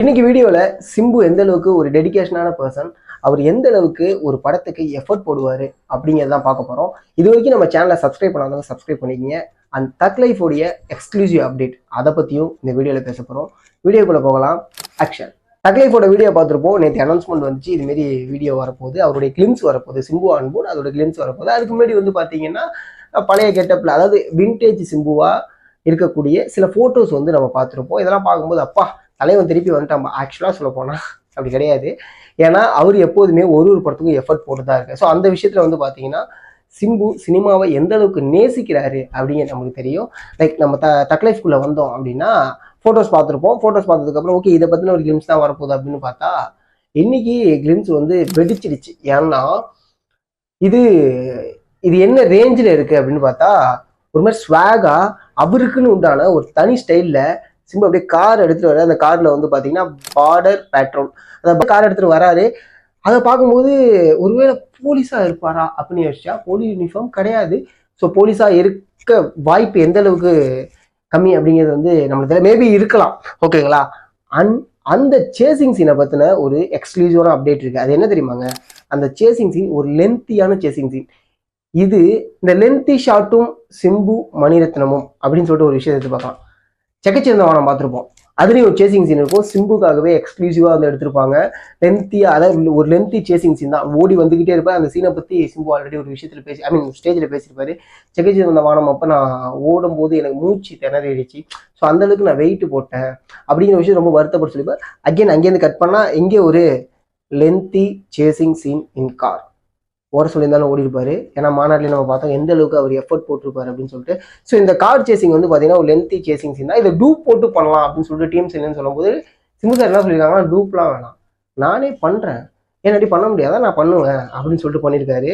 இன்னைக்கு வீடியோல சிம்பு எந்த அளவுக்கு ஒரு டெடிகேஷனான பர்சன், அவர் எந்த அளவுக்கு ஒரு படத்துக்கு எஃபர்ட் போடுவாரு அப்படிங்கிறதான் பார்க்க போறோம். இது வரைக்கும் நம்ம சேனலை சப்ஸ்கிரைப் பண்ணாதவங்க சப்ஸ்கிரைப் பண்ணிக்கங்க. அண்ட் தக் லைஃப் உடைய எக்ஸ்க்ளூசிவ் அப்டேட் அதை பத்தியும் இந்த வீடியோல பேச போறோம். வீடியோக்குள்ள போகலாம். ஆக்ஷன். தக் லைஃபோட வீடியோ பார்த்துருப்போம். நேற்று அனௌன்ஸ்மெண்ட் வந்துச்சு, இது மாரி வீடியோ வரப்போகுது, அவருடைய கிளிம்ஸ் வரப்போகுது, சிம்பு ஆன்போர்ட் அதோட கிளிம்ஸ் வரப்போகுது. அதுக்கு முன்னாடி பார்த்தீங்கன்னா பழைய கெட்டப்ல, அதாவது விண்டேஜ் சிம்புவா இருக்கக்கூடிய சில போட்டோஸ் நம்ம பார்த்துருப்போம். இதெல்லாம் பார்க்கும்போது அப்பா தலைவன் திருப்பி வந்துட்டான். ஆக்சுவலாக சொல்ல போனா அப்படி கிடையாது. ஏன்னா அவர் எப்போதுமே ஒரு படத்துக்கும் எஃபர்ட் போட்டு தான் இருக்கு. ஸோ அந்த விஷயத்துல பார்த்தீங்கன்னா சிம்பு சினிமாவை எந்த அளவுக்கு நேசிக்கிறாரு அப்படிங்கிறது நமக்கு தெரியும். லைக் நம்ம தக் லைஃப்குள்ள வந்தோம் அப்படின்னா ஃபோட்டோஸ் பார்த்துருப்போம். ஃபோட்டோஸ் பார்த்ததுக்கப்புறம் ஓகே இதை பற்றின ஒரு கிளிம்ஸ் தான் வரப்போகுது அப்படின்னு பார்த்தா இன்னைக்கு கிளிம்ஸ் வெடிச்சிடுச்சு. ஏன்னா இது இது என்ன ரேஞ்சில் இருக்கு அப்படின்னு பார்த்தா ஒரு மாதிரி ஸ்வாகா அவருக்குன்னு உண்டான ஒரு தனி ஸ்டைலில் சிம்பு அப்படியே கார் எடுத்துட்டு வர. அந்த கார்ல பாத்தீங்கன்னா பார்டர் பேட்ரோல், அந்த கார் எடுத்துட்டு வராரு. அதை பார்க்கும்போது ஒருவேளை போலீஸா இருப்பாரா அப்படின்னு யோசிச்சா போலீஸ் யூனிஃபார்ம் கிடையாது. ஸோ போலீஸா இருக்க வாய்ப்பு எந்த அளவுக்கு கம்மி அப்படிங்கிறது நம்மளுக்கு மேபி இருக்கலாம். ஓகேங்களா? அந்த சேசிங் சீனை பத்தின ஒரு எக்ஸ்க்ளூசிவான அப்டேட் இருக்கு. அது என்ன தெரியுமாங்க? அந்த சேசிங் சீன் ஒரு லென்த்தியான சேசிங் சீன். இது இந்த லென்த்தி ஷாட்டும் சிம்பு மணிரத்னமும் அப்படின்னு சொல்லிட்டு ஒரு விஷயத்தை எதிர்பார்க்கலாம். செக்கச்சிருந்த வானம் பார்த்துருப்போம். அதுலேயும் ஒரு சேசிங் சீன் இருக்கும். சிம்புக்காகவே எக்ஸ்க்ளூசிவாக எடுத்திருப்பாங்க. லென்த்தியாக, அதாவது ஒரு லென்த்தி சேசிங் சீன் தான். ஓடி வந்துகிட்டே இருப்பேன். அந்த சீனை பற்றி சிம்பு ஆல்ரெடி ஒரு விஷயத்தில் ஸ்டேஜில் பேசியிருப்பாரு. செக்கச்சிருந்த வானம் அப்போ நான் ஓடும் போது எனக்கு மூச்சு திணறிடுச்சு. ஸோ அந்த அளவுக்கு நான் வெயிட் போட்டேன் அப்படிங்கிற விஷயம் ரொம்ப வருத்தப்பட்டு சொல்லியிருப்பேன். அகெயின் அங்கேருந்து கட் பண்ணால் எங்கே ஒரு lengthy chasing scene in car ஓட சொல்லியிருந்தாலும் ஓடி இருப்பாரு. ஏன்னா மாநாட்டில் நம்ம பார்த்தோம் எந்த அளவுக்கு அவர் எஃபர்ட் போட்டிருப்பாரு அப்படின்னு சொல்லிட்டு. ஸோ இந்த கார் சேசிங் பார்த்தீங்கன்னா ஒரு லென்த்தி சேசிங் சீன் தான். இதை டூப் போட்டு பண்ணலாம் அப்படின்னு சொல்லிட்டு டீம்ஸ் என்னன்னு சொல்லும்போது சிம்பு சார் என்ன சொல்லியிருக்காங்கன்னா டூப்லாம் வேணாம், நானே பண்ணுறேன், ஏன்னாடி பண்ண முடியாதா, நான் பண்ணுவேன் அப்படின்னு சொல்லிட்டு பண்ணியிருக்காரு.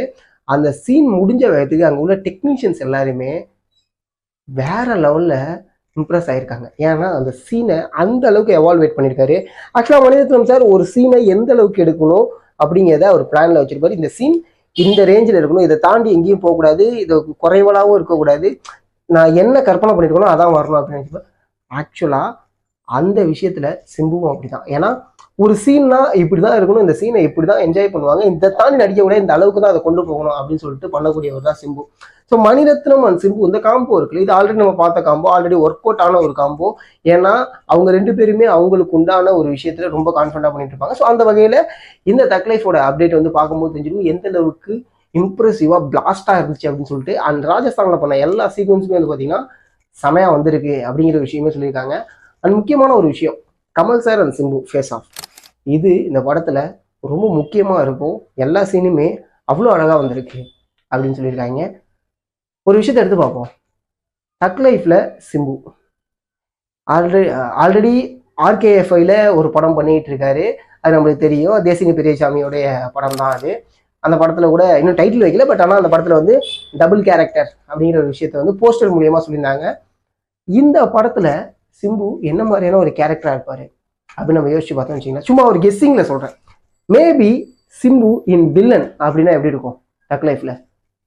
அந்த சீன் முடிஞ்ச வேகத்துக்கு அங்கே உள்ள டெக்னீஷியன்ஸ் எல்லாருமே வேற லெவலில் இம்ப்ரெஸ் ஆயிருக்காங்க. ஏன்னா அந்த சீனை அந்த அளவுக்கு எவால்வேட் பண்ணியிருக்காரு. ஆக்சுவலாக மணிரத்னம் சார் ஒரு சீனை எந்த அளவுக்கு எடுக்கணும் அப்படிங்கிறத ஒரு பிளான்ல வச்சிருப்பாரு. இந்த சீன் இந்த ரேஞ்சில் இருக்கணும், இதை தாண்டி எங்கேயும் போகக்கூடாது, இது குறைவலாகவும் இருக்கக்கூடாது, நான் என்ன கற்பனை பண்ணிருக்கணும் அதான் வரணும் அப்படின்னு. ஆக்சுவலா அந்த விஷயத்துல சிம்புவும் அப்படிதான். ஏன்னா ஒரு சீன்னா இப்படிதான் இருக்கணும், இந்த சீனை இப்படிதான் என்ஜாய் பண்ணுவாங்க, இதை தாண்டி நடிக்க கூட இந்த அளவுக்கு தான் அதை கொண்டு போகணும் அப்படின்னு சொல்லிட்டு பண்ணக்கூடியவர் தான் சிம்பு. ஸோ மணிரத்னம் அண்ட் சிம்பு இந்த காம்போ இருக்குல்ல, இது ஆல்ரெடி நம்ம பார்த்த காம்போ, ஆல்ரெடி ஒர்க் அவுட் ஆன ஒரு காம்போ. ஏன்னா அவங்க ரெண்டு பேருமே அவங்களுக்கு உண்டான ஒரு விஷயத்துல ரொம்ப கான்ஃபிடண்டா பண்ணிட்டு இருப்பாங்க. ஸோ அந்த வகையில இந்த தக் லைஃபோட அப்டேட் பார்க்கும்போது தெரிஞ்சிருக்கும் எந்த அளவுக்கு இம்ப்ரெசிவா பிளாஸ்டா இருந்துச்சு அப்படின்னு சொல்லிட்டு. அண்ட் ராஜஸ்தான்ல பண்ண எல்லா சீக்வன்ஸுமே பாத்தீங்கன்னா செமையா வந்திருக்கு அப்படிங்கிற விஷயமே சொல்லியிருக்காங்க. அண்ட் முக்கியமான ஒரு விஷயம், Kamal sir and Simbu face off, இது இந்த படத்துல ரொம்ப முக்கியமா இருக்கும். எல்லா சீனுமே அவ்வளோ அழகா வந்திருக்கு அப்படின்னு சொல்லியிருக்காங்க. ஒரு விஷயத்த எடுத்து பார்ப்போம். தக் லைஃப்ல சிம்பு ஆல்ரெடி RKFIல ஒரு படம் பண்ணிட்டு இருக்காரு. அது நம்மளுக்கு தெரியும். தேசிங்க பெரியசாமியோடைய படம் தான் அது. அந்த படத்துல கூட இன்னும் டைட்டில் வைக்கல, பட் ஆனால் அந்த படத்துல டபுள் கேரக்டர் அப்படிங்கிற ஒரு விஷயத்த போஸ்டர் மூலியமா சொல்லியிருந்தாங்க. இந்த படத்துல சிம்பு என்ன மாதிரியான ஒரு கேரக்டரா இருப்பாரு அப்படின்னு நம்ம யோசிச்சு பார்த்தோம்னு வச்சுக்கலாம். சும்மா ஒரு கெஸ்ஸிங்ல சொல்றேன். மேபி சிம்பு இன் வில்லன் அப்படின்னா எப்படி இருக்கும் தக் லைஃப்ல?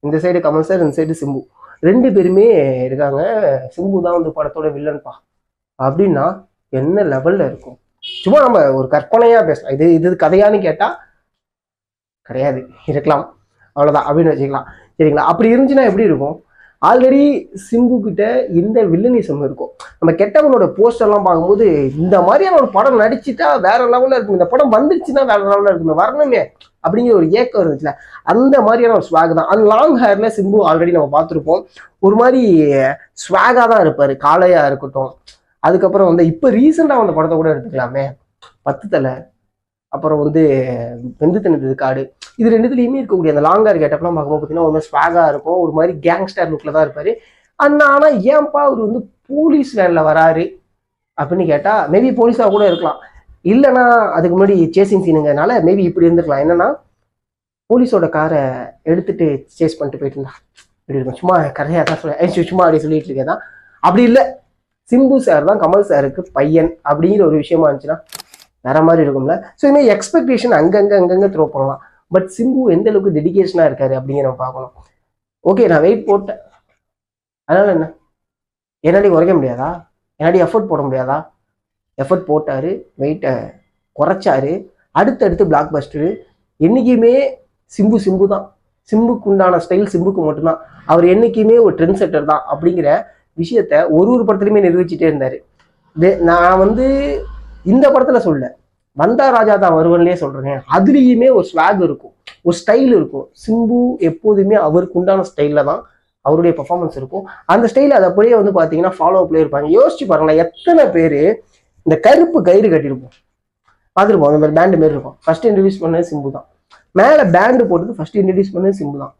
இந்த சைடு கமல் சார், இந்த சைடு சிம்பு, ரெண்டு பேருமே இருக்காங்க. சிம்பு தான் படத்தோட வில்லன்பா அப்படின்னா என்ன லெவல்ல இருக்கும்? சும்மா நம்ம ஒரு கற்பனையா பேசலாம். இது கதையான்னு கேட்டா கிடையாது, இருக்கலாம், அவ்வளவுதான் அப்படின்னு வச்சுக்கலாம். சரிங்களா? அப்படி இருந்துச்சுன்னா எப்படி இருக்கும்? ஆல்ரெடி சிம்பு கிட்ட இந்த வில்லனிசம் இருக்கும். நம்ம கெட்டவனோட போஸ்டர்லாம் பார்க்கும்போது இந்த மாதிரியான ஒரு படம் நடிச்சுட்டா வேற லெவல்ல இருக்கும், இந்த படம் வந்துருச்சுன்னா வேற லெவல்ல இருக்குமே, வரணுமே அப்படிங்கிற ஒரு ஏக்கம் இருந்துச்சுல, அந்த மாதிரியான ஒரு ஸ்வாக் தான். அந்த லாங் ஹேர்ல சிம்பு ஆல்ரெடி நம்ம பார்த்துருப்போம். ஒரு மாதிரி ஸ்வாகா தான் இருப்பாரு, காளையா இருக்கட்டும். அதுக்கப்புறம் இப்ப ரீசெண்டா வந்த படத்தை கூட எடுத்துக்கலாமே, 10 தலை, அப்புறம் வெந்து தினது காடு, இது ரெண்டுத்துலயுமே இருக்கக்கூடிய அந்த லாங் ஹேர் கேட்டப்லாம் பார்க்கும்போது பார்த்தீங்கன்னா ஒரு மாதிரி ஸ்வாகா இருக்கும், ஒரு மாதிரி கேங்ஸ்டர் லுக்ல தான் இருப்பாரு. ஆனா ஏன்பா அவர் போலீஸ் வேன்ல வராரு அப்படின்னு கேட்டா மேபி போலீஸா கூட இருக்கலாம், இல்லைன்னா அதுக்கு முன்னாடி சேசிங் சீனுங்கனால மேபி இப்படி இருந்திருக்கலாம். என்னன்னா போலீஸோட காரை எடுத்துட்டு சேஸ் பண்ணிட்டு போயிட்டு இருந்தா இப்படி இருக்கும். சும்மா கரையா தான் சும்மா அப்படி சொல்லிட்டு இருக்கேதான். அப்படி இல்லை, சிம்பு சார் தான் கமல் சாருக்கு பையன் அப்படிங்கிற ஒரு விஷயமா இருந்துச்சுன்னா வேற மாதிரி இருக்கும்ல. ஸோ இதுமாதிரி எக்ஸ்பெக்டேஷன் அங்கங்க த்ரோ பண்ணலாம். பட் சிம்பு எந்த அளவுக்கு டெடிகேஷனா இருக்காரு அப்படிங்கிற நம்ம பார்க்கணும். ஓகே, நான் வெயிட் போட்டேன், அதனால என்ன, என்னாடி உரைக்க முடியாதா, என்னாடி எஃபர்ட் போட முடியாதா, எஃபர்ட் போட்டார், வெயிட்டை குறைச்சாரு, அடுத்தடுத்து பிளாக் பஸ்டரு. என்றைக்குமே சிம்பு தான். சிம்புக்கு உண்டான ஸ்டைல் சிம்புக்கு மட்டும்தான். அவர் என்றைக்குமே ஒரு ட்ரெண்ட் செட்டர் தான் அப்படிங்கிற விஷயத்த ஒரு படத்துலையுமே நிரூபிச்சுட்டே இருந்தார். நான் வந்து இந்த படத்தில் சொல்ல, வந்தா ராஜா தான் வருவன்லேயே சொல்கிறேன், அதுலேயுமே ஒரு ஸ்வாக் இருக்கும், ஒரு ஸ்டைல் இருக்கும். சிம்பு எப்போதுமே அவருக்கு உண்டான ஸ்டைலில் தான் அவருடைய பர்ஃபார்மன்ஸ் இருக்கும். அந்த ஸ்டைலில் அதை அப்படியே வந்து பார்த்தீங்கன்னா ஃபாலோ அப்லேயே இருப்பாங்க. யோசிச்சு பாருங்களேன், எத்தனை பேர் இந்த கருப்பு கயிறு கட்டியிருப்போம், பார்த்துருப்போம். அந்த மாதிரி பேண்டு மாரி இருக்கும். ஃபர்ஸ்ட் இன்ட்ரடியூஸ் பண்ணது சிம்பு தான். மேலே பேண்டு போட்டது ஃபர்ஸ்ட் இன்ட்ரடியூஸ் பண்ணது சிம்பு தான்.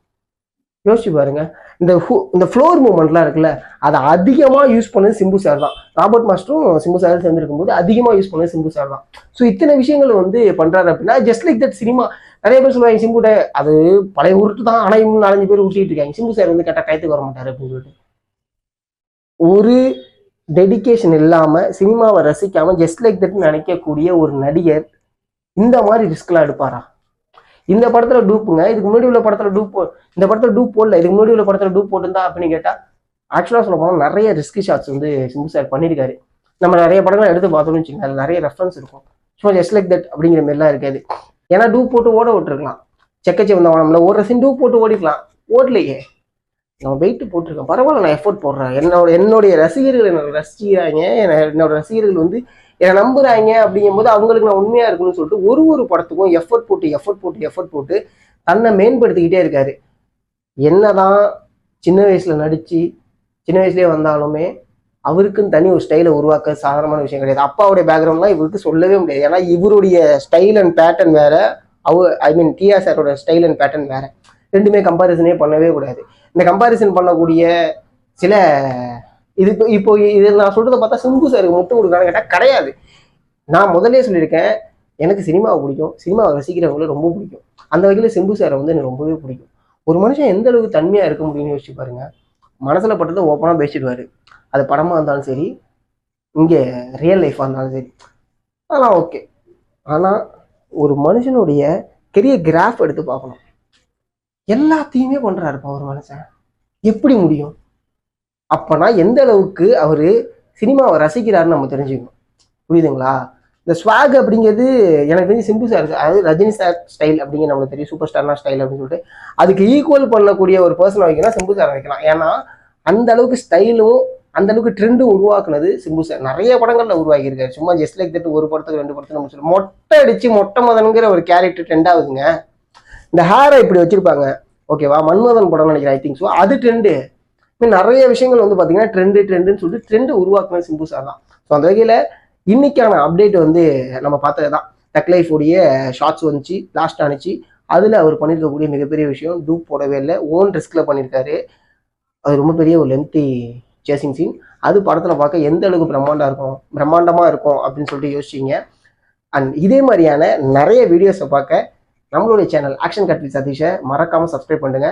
யோசிச்சு பாருங்க. இந்த ஃப்ளோர் மூவ்மெண்ட்லாம் இருக்குல்ல, அதை அதிகமாக யூஸ் பண்ணது சிம்பு சார் தான். ராபர்ட் மாஸ்டரும் சிம்பு சார் சேர்ந்துருக்கும் போது அதிகமாக யூஸ் பண்ணது சிம்பு சார் தான். ஸோ இத்தனை விஷயங்கள் வந்து பண்றாரு அப்படின்னா, ஜஸ்ட் லைக் தட் சினிமா. நிறைய பேர் சொல்லுவாங்க சிம்புட்ட அது பழைய உருட்டு தான், ஆனால் இன்னும் 4 பேர் உருட்டிட்டு இருக்காங்க, சிம்பு சார் வந்து கரெக்டாக கைத்துக்கு வர மாட்டாரு அப்படின்னு சொல்லிட்டு. ஒரு டெடிக்கேஷன் இல்லாம சினிமாவை ரசிக்காம ஜஸ்ட் லைக் தட் நினைக்கக்கூடிய ஒரு நடிகர் இந்த மாதிரி ரிஸ்க்லாம் எடுப்பாரா? இந்த படத்துல டூப்புங்க, இதுக்கு முன்னாடி உள்ள படத்துல டூப், இந்த படத்துல டூப் போடல, இதுக்கு முன்னாடி உள்ள படத்துல டூப் போட்டுருந்தா அப்படின்னு கேட்டா, ஆக்சுவலா சொல்ல போனா நிறைய ரிஸ்கி ஷாட்ஸ் வந்து சிம்பு சார் பண்ணியிருக்காரு. நம்ம நிறைய படங்கள் எடுத்து பார்த்தோம்னு வச்சுக்கோங்க, அதுல நிறைய ரெஃபரன்ஸ் இருக்கும். சும்மா ஜஸ்ட் லைக் தட் அப்படிங்கிற மாதிரிலாம் இருக்காது. ஏன்னா டூப் போட்டு ஓட விட்டுருக்கலாம், செக்கச்சி வந்தவன் ஒரு சீன் டூப் போட்டு ஓடிக்கலாம், ஓடலையே. நம்ம வெயிட் போட்டிருக்கேன், பரவாயில்ல, நான் எஃபோர்ட் போடுறேன், என்னுடைய ரசிகர்கள் என்னோட ரசிக்கிறாங்க, என்னோட ரசிகர்கள் வந்து என்னை நம்புறாங்க அப்படிங்கும் போது அவங்களுக்கு நான் உண்மையா இருக்கணும்னு சொல்லிட்டு ஒரு படத்துக்கும் எஃபர்ட் போட்டு தன்னை மேம்படுத்திக்கிட்டே இருக்காரு. என்னதான் சின்ன வயசுல நடிச்சு சின்ன வயசுலயே வந்தாலுமே அவருக்குன்னு தனி ஒரு ஸ்டைலை உருவாக்க சாதாரணமான விஷயம் கிடையாது. அப்பாவுடைய பேக்ரவுண்ட்லாம் இவருக்கு சொல்லவே முடியாது. ஏன்னா இவருடைய ஸ்டைல் அண்ட் பேட்டர்ன் வேற, டிஆர் சாரோட ஸ்டைல் அண்ட் பேட்டர்ன் வேற. ரெண்டுமே கம்பாரிசனே பண்ணவே கூடாது. இந்த கம்பாரிசன் பண்ணக்கூடிய சில இப்போ இது நான் சொல்றதை பார்த்தா சிம்பு சாருக்கு முட்டு கொடுக்கான்னு கேட்டால் கிடையாது. நான் முதலே சொல்லியிருக்கேன், எனக்கு சினிமாவை பிடிக்கும், சினிமாவை ரசிக்கிறவங்களும் ரொம்ப பிடிக்கும். அந்த வகையில் சிம்பு சாரை வந்து எனக்கு ரொம்பவே பிடிக்கும். ஒரு மனுஷன் எந்த அளவுக்கு தன்மையாக இருக்க முடியும்னு யோசிச்சு பாருங்க. மனசில் பட்டதை ஓப்பனாக பேசிடுவார். அது படமாக இருந்தாலும் சரி, இங்கே ரியல் லைஃபாக இருந்தாலும் சரி, அதெல்லாம் ஓகே. ஆனால் ஒரு மனுஷனுடைய கெரியர் கிராஃப் எடுத்து பார்க்கணும். எல்லாத்தையுமே பண்ணுறாருப்பா ஒரு மனுஷன், எப்படி முடியும்? அப்பனா எந்த அளவுக்கு அவரு சினிமாவை ரசிக்கிறாருன்னு நம்ம தெரிஞ்சுக்கணும். புரியுதுங்களா? இந்த ஸ்வாக் அப்படிங்கிறது எனக்கு தெரிஞ்சு சிம்பு சார், அதாவது ரஜினி சார் ஸ்டைல் அப்படிங்கிற நம்மளுக்கு தெரியும், சூப்பர் ஸ்டார்னா ஸ்டைல் அப்படின்னு சொல்லிட்டு அதுக்கு ஈக்குவல் பண்ணக்கூடிய ஒரு பர்சனை வைக்கலாம், சிம்பு சார் வைக்கலாம். ஏன்னா அந்த அளவுக்கு ஸ்டைலும் அந்த அளவுக்கு ட்ரெண்டும் உருவாக்குனது சிம்பு சார். நிறைய படங்கள்ல உருவாக்கியிருக்காரு. சும்மா ஜஸ்ட் லைக் தட் ஒரு படத்துக்கு 2 படத்துக்கு நம்ம சொல்லுவோம். மொட்டை அடிச்சு மொட்டை மதனுங்கிற ஒரு கேரக்டர் ட்ரெண்ட் ஆகுதுங்க. இந்த ஹேரை இப்படி வச்சிருப்பாங்க, ஓகேவா? மன்மதன் படம் நினைக்கிறேன், ஐ திங்க் ஸோ. அது ட்ரெண்டு. நிறைய விஷயங்கள் வந்து பார்த்தீங்கன்னா ட்ரெண்டுன்னு சொல்லிட்டு ட்ரெண்டு உருவாக்குனது சிம்பு சார் தான். ஸோ அந்த வகையில் இன்னைக்கான அப்டேட் வந்து நம்ம பார்த்தது தான். டக் லைஃப் உடைய ஷார்ட்ஸ் வந்துச்சு, லாஸ்ட் ஆனிச்சு. அதில் அவர் பண்ணியிருக்கக்கூடிய மிகப்பெரிய விஷயம், டூப் போடவே இல்லை, ஓன் ரிஸ்கில் பண்ணியிருக்காரு. அது ரொம்ப பெரிய ஒரு லென்த்தி சேசிங் சீன். அது படத்தில் பார்க்க எந்த அளவுக்கு பிரம்மாண்டமாக இருக்கும் அப்படின்னு சொல்லிட்டு யோசிச்சிங்க. அண்ட் இதே மாதிரியான நிறைய வீடியோஸை பார்க்க நம்மளுடைய சேனல் ஆக்ஷன் கட் வித் சதீஷை மறக்காமல் சப்ஸ்கிரைப் பண்ணுங்க.